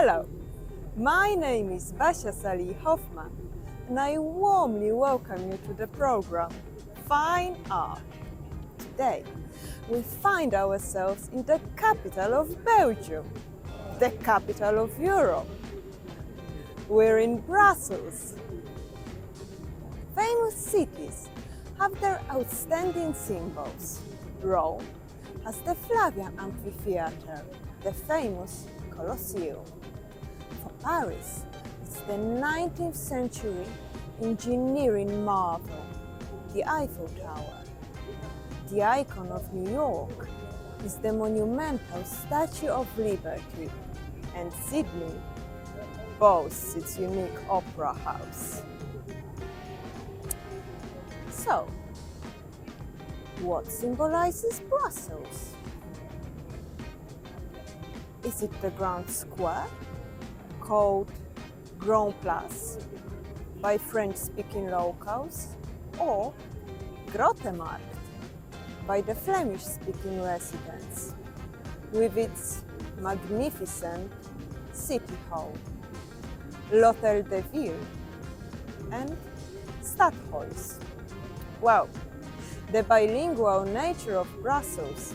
Hello, my name is Basia Salih Hoffman, and I warmly welcome you to the program Fine Art. Today, we find ourselves in the capital of Belgium, the capital of Europe. We're in Brussels. Famous cities have their outstanding symbols. Rome has the Flavian Amphitheatre, the famous Colosseum. For Paris, it's the 19th century engineering marvel, the Eiffel Tower. The icon of New York is the monumental Statue of Liberty, and Sydney boasts its unique opera house. So, what symbolizes Brussels? Is it the Grand Square, called Grand Place by French-speaking locals, or Grottemarkt by the Flemish-speaking residents, with its magnificent city hall, l'Hôtel de Ville, and Stadhuis? Well, the bilingual nature of Brussels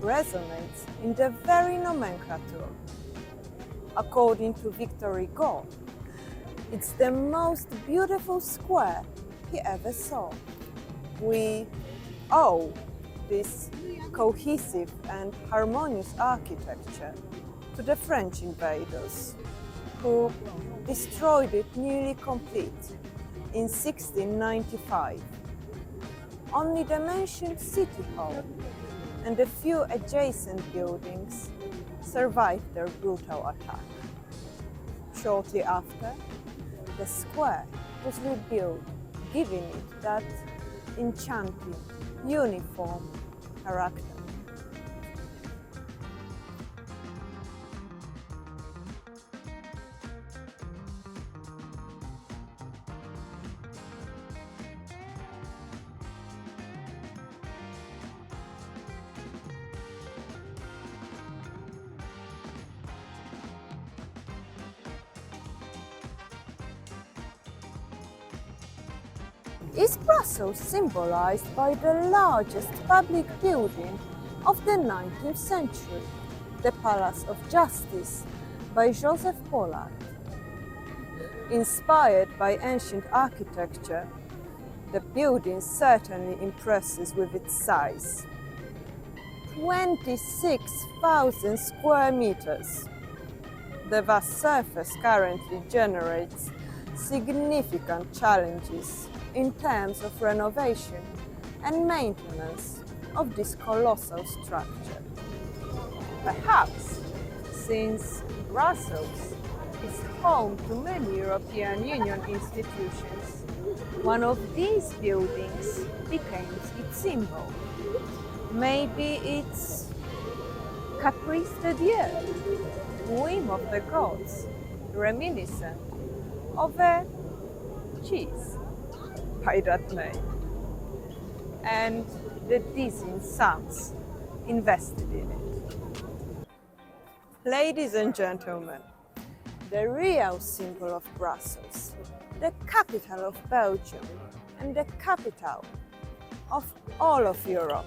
resonates in the very nomenclature. According to Victor Hugo, it's the most beautiful square he ever saw. We owe this cohesive and harmonious architecture to the French invaders, who destroyed it nearly complete in 1695. Only the mentioned City Hall and a few adjacent buildings survived their brutal attack. Shortly after, the square was rebuilt, giving it that enchanting, uniform character. Is Brussels symbolized by the largest public building of the 19th century, the Palace of Justice by Joseph Pollard? Inspired by ancient architecture, the building certainly impresses with its size. 26,000 square meters. The vast surface currently generates significant challenges in terms of renovation and maintenance of this colossal structure. Perhaps since Brussels is home to many European Union institutions, one of these buildings becomes its symbol. Maybe it's Caprice de Dieu, whim of the gods, reminiscent of a cheese by that name, and the dizzying sums invested in it. Ladies and gentlemen, the real symbol of Brussels, the capital of Belgium and the capital of all of Europe,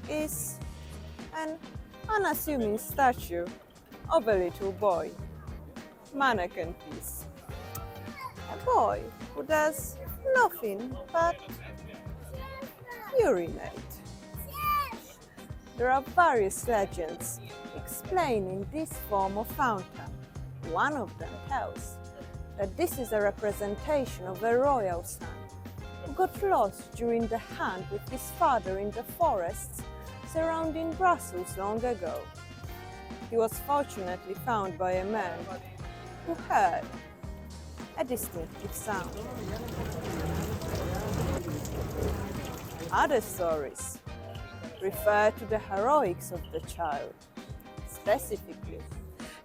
is an unassuming statue of a little boy, mannequin piece. A boy who does nothing but urinate. There are various legends explaining this form of fountain. One of them tells that this is a representation of a royal son who got lost during the hunt with his father in the forests surrounding Brussels long ago. He was fortunately found by a man who heard a distinctive sound. Other stories refer to the heroics of the child, specifically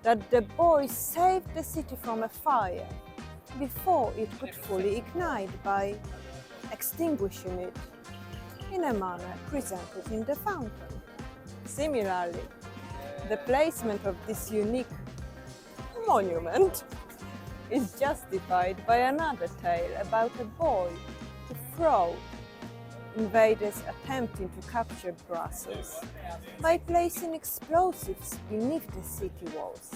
that the boy saved the city from a fire before it could fully ignite by extinguishing it in a manner presented in the fountain. Similarly, the placement of this unique monument is justified by another tale about a boy who fought invaders attempting to capture Brussels by placing explosives beneath the city walls.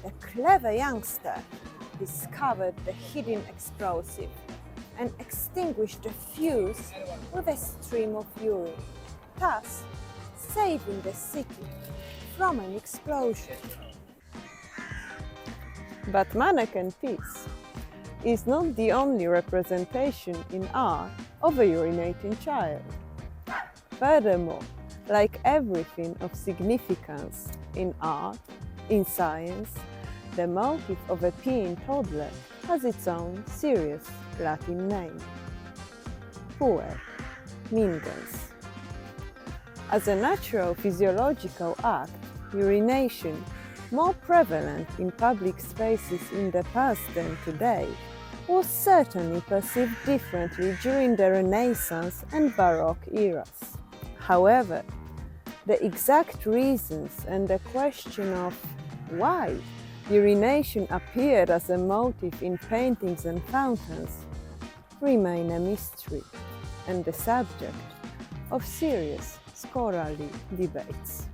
The clever youngster discovered the hidden explosive and extinguished the fuse with a stream of urine, thus saving the city from an explosion. But mannequin piece is not the only representation in art of a urinating child. Furthermore, like everything of significance in art, in science, the motif of a peeing toddler has its own serious Latin name: puer mingens. As a natural physiological act, urination, more prevalent in public spaces in the past than today, was certainly perceived differently during the Renaissance and Baroque eras. However, the exact reasons and the question of why urination appeared as a motif in paintings and fountains remain a mystery and the subject of serious scholarly debates.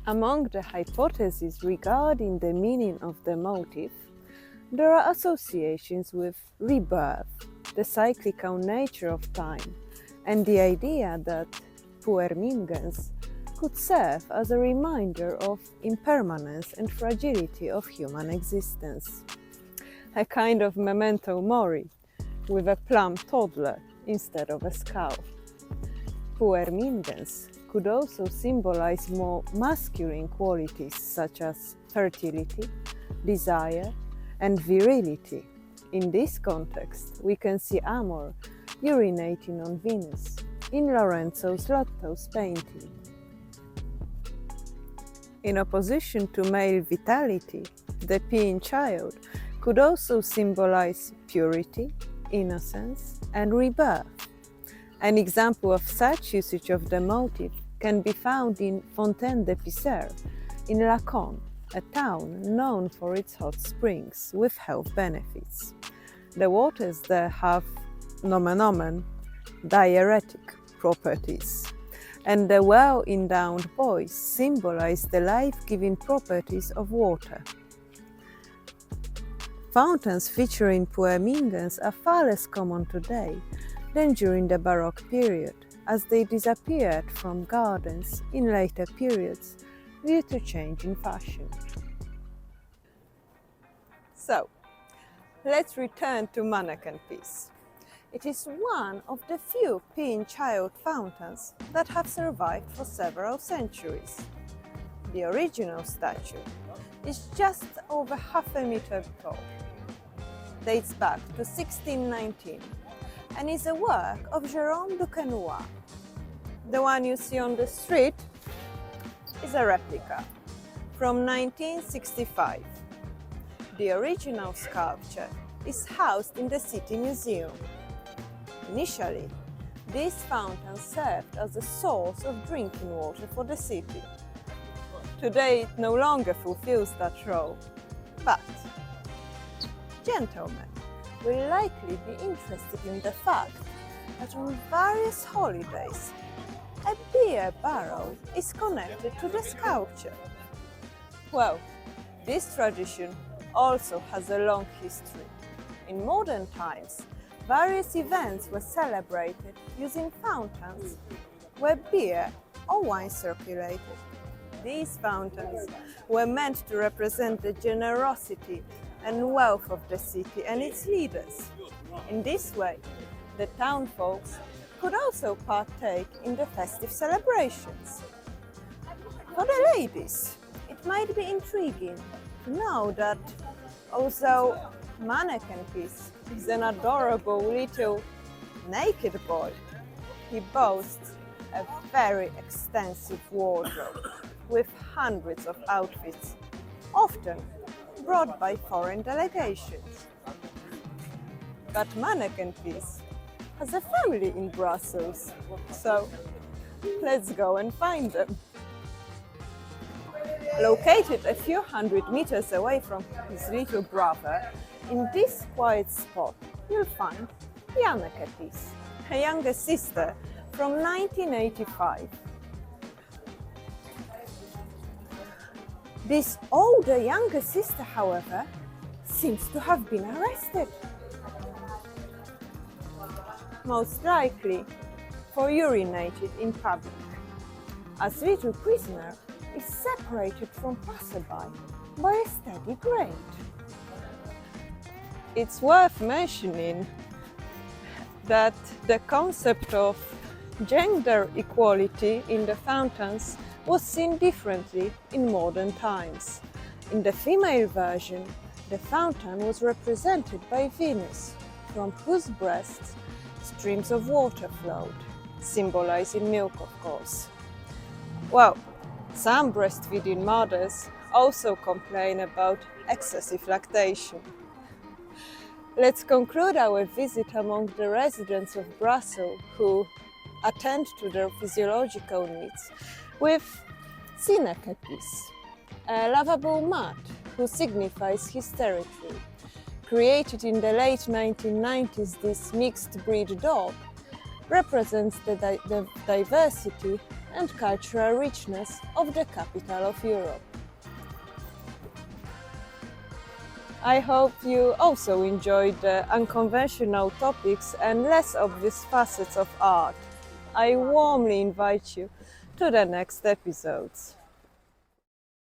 Among the hypotheses regarding the meaning of the motif, there are associations with rebirth, the cyclical nature of time, and the idea that puer mingens could serve as a reminder of impermanence and fragility of human existence. A kind of memento mori, with a plump toddler instead of a skull. Puer mingens could also symbolize more masculine qualities such as fertility, desire, and virility. In this context, we can see Amor urinating on Venus in Lorenzo Slotto's painting. In opposition to male vitality, the peeing child could also symbolize purity, innocence, and rebirth. An example of such usage of the motif can be found in Fontaine de Pissert in Lacan, a town known for its hot springs with health benefits. The waters there have, nomen omen, diuretic properties, and the well-endowed boys symbolize the life-giving properties of water. Fountains featuring puer mingens are far less common today than during the Baroque period, as they disappeared from gardens in later periods due to change in fashion. So, let's return to mannequin piece. It is one of the few peeing child fountains that have survived for several centuries. The original statue is just over half a meter tall, dates back to 1619, and is a work of Jérôme Duquesnoy. The one you see on the street is a replica from 1965. The original sculpture is housed in the City Museum. Initially, this fountain served as a source of drinking water for the city. Today it no longer fulfills that role, but gentlemen will likely be interested in the fact that on various holidays, a beer barrel is connected to the sculpture. Well, this tradition also has a long history. In modern times, various events were celebrated using fountains where beer or wine circulated. These fountains were meant to represent the generosity and wealth of the city and its leaders. In this way, the townfolks could also partake in the festive celebrations. For the ladies, it might be intriguing to know that although mannequin piece is an adorable little naked boy, he boasts a very extensive wardrobe with hundreds of outfits, often brought by foreign delegations. But mannequin piece has a family in Brussels, so let's go and find them. Located a few hundred meters away from his little brother, in this quiet spot you'll find Janneke piece, her younger sister from 1985. This older younger sister, however, seems to have been arrested. Most likely for urinating in public, as little prisoner is separated from passerby by a steady grate. It's worth mentioning that the concept of gender equality in the fountains was seen differently in modern times. In the female version, the fountain was represented by Venus, from whose breasts streams of water flowed, symbolizing milk, of course. Well, some breastfeeding mothers also complain about excessive lactation. Let's conclude our visit among the residents of Brussels who attend to their physiological needs with Janneke piece, a lovable mat who signifies his territory. Created in the late 1990s, this mixed breed dog represents the diversity and cultural richness of the capital of Europe. I hope you also enjoyed the unconventional topics and less obvious facets of art. I warmly invite you to the next episodes.